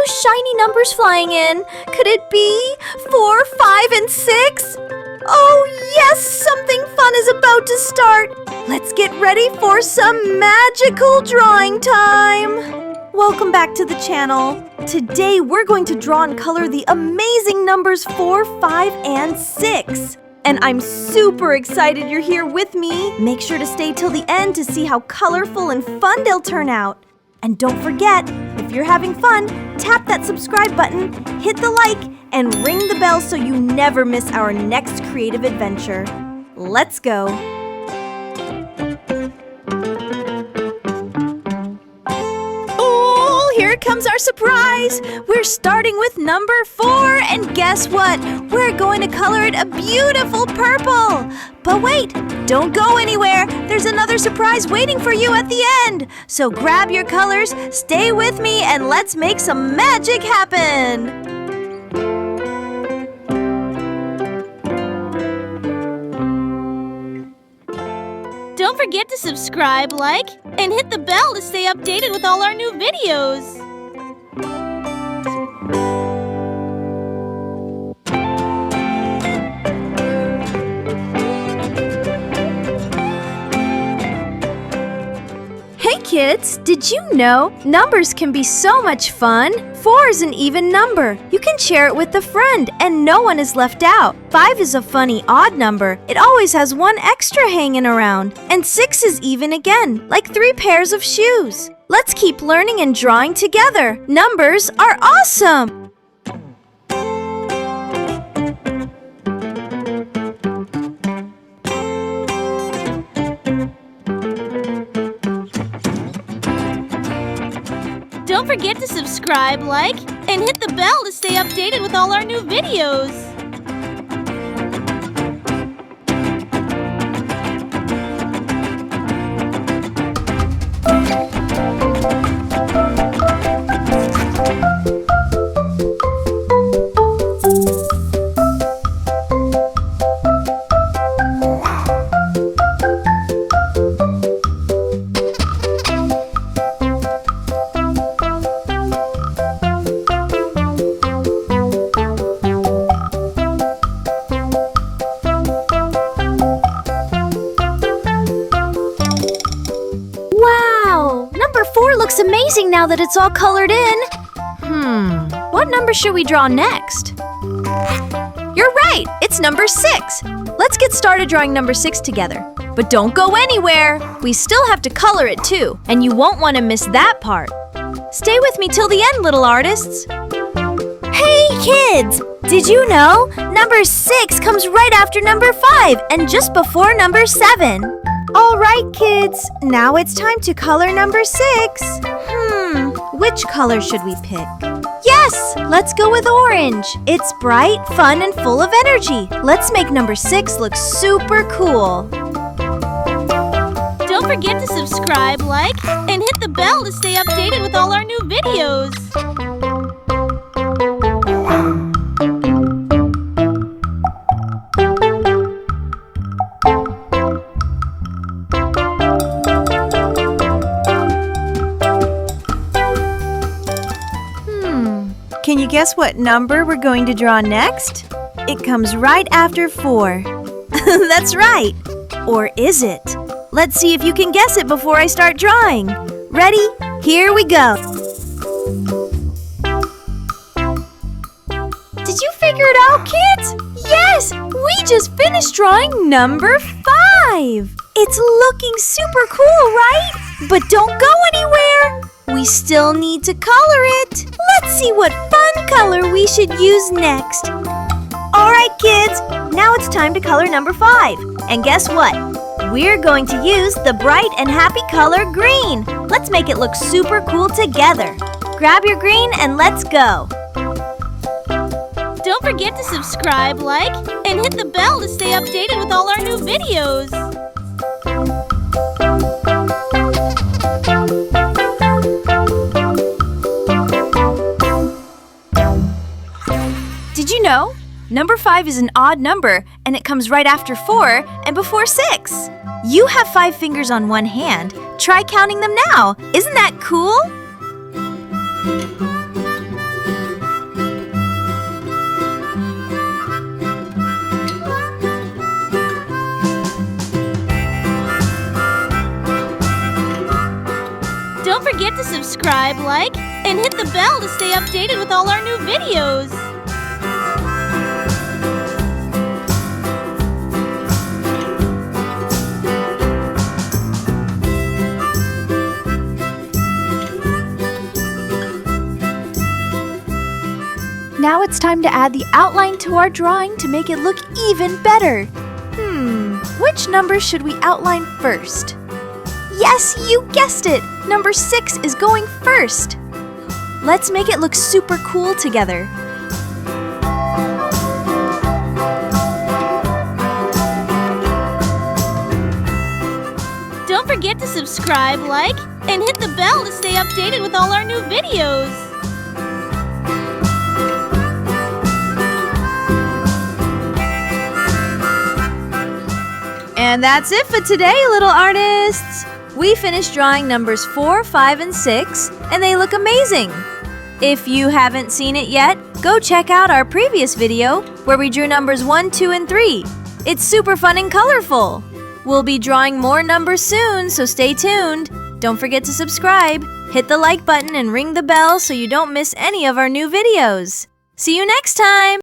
those shiny numbers flying in? Could it be 4, 5, and 6? Oh yes, something fun is about to start. Let's get ready for some magical drawing time. Welcome back to the channel. Today we're going to draw and color the amazing numbers 4, 5, and 6. And I'm super excited you're here with me. Make sure to stay till the end to see how colorful and fun they'll turn out. And don't forget, if you're having fun, tap that subscribe button, hit the like, and ring the bell so you never miss our next creative adventure. Let's go! Oh, here comes our surprise! We're starting with number 4, and guess what? We're going to color it a beautiful purple! But wait, don't go anywhere! There's another surprise waiting for you at the end! So grab your colors, stay with me, and let's make some magic happen! Don't forget to subscribe, like, and hit the bell to stay updated with all our new videos. Hey kids, did you know numbers can be so much fun? 4 is an even number. You can share it with a friend and no one is left out. 5 is a funny odd number. It always has one extra hanging around. And 6 is even again, like 3 pairs of shoes. Let's keep learning and drawing together. Numbers are awesome! Don't forget to subscribe, like, and hit the bell to stay updated with all our new videos. Wow! Number 4 looks amazing now that it's all colored in. What number should we draw next? You're right! It's number 6! Let's get started drawing number 6 together. But don't go anywhere! We still have to color it too, and you won't want to miss that part. Stay with me till the end, little artists! Hey kids! Did you know? Number 6 comes right after number 5 and just before number 7. All right, kids. Now it's time to color number 6. Which color should we pick? Yes! Let's go with orange. It's bright, fun, and full of energy. Let's make number 6 look super cool. Don't forget to subscribe, like, and hit the bell to stay updated with all our new videos. Can you guess what number we're going to draw next? It comes right after 4. That's right. Or is it? Let's see if you can guess it before I start drawing. Ready? Here we go. Did you figure it out, kids? Yes! We just finished drawing number 5. It's looking super cool, right? But don't go anywhere. We still need to color it. Let's see what fun color we should use next. All right, kids. Now it's time to color number 5. And guess what? We're going to use the bright and happy color green. Let's make it look super cool together. Grab your green and let's go. Don't forget to subscribe, like, and hit the bell to stay updated with all our new videos. Did you know? Number 5 is an odd number, and it comes right after 4 and before 6. You have 5 fingers on one hand. Try counting them now. Isn't that cool? subscribe, like, and hit the bell to stay updated with all our new videos. Now it's time to add the outline to our drawing to make it look even better. Which number should we outline first? Yes, you guessed it! Number 6 is going first. Let's make it look super cool together. Don't forget to subscribe, like, and hit the bell to stay updated with all our new videos. And that's it for today, little artists! We finished drawing numbers 4, 5, and 6, and they look amazing! If you haven't seen it yet, go check out our previous video where we drew numbers 1, 2, and 3. It's super fun and colorful! We'll be drawing more numbers soon, so stay tuned! Don't forget to subscribe, hit the like button, and ring the bell so you don't miss any of our new videos. See you next time!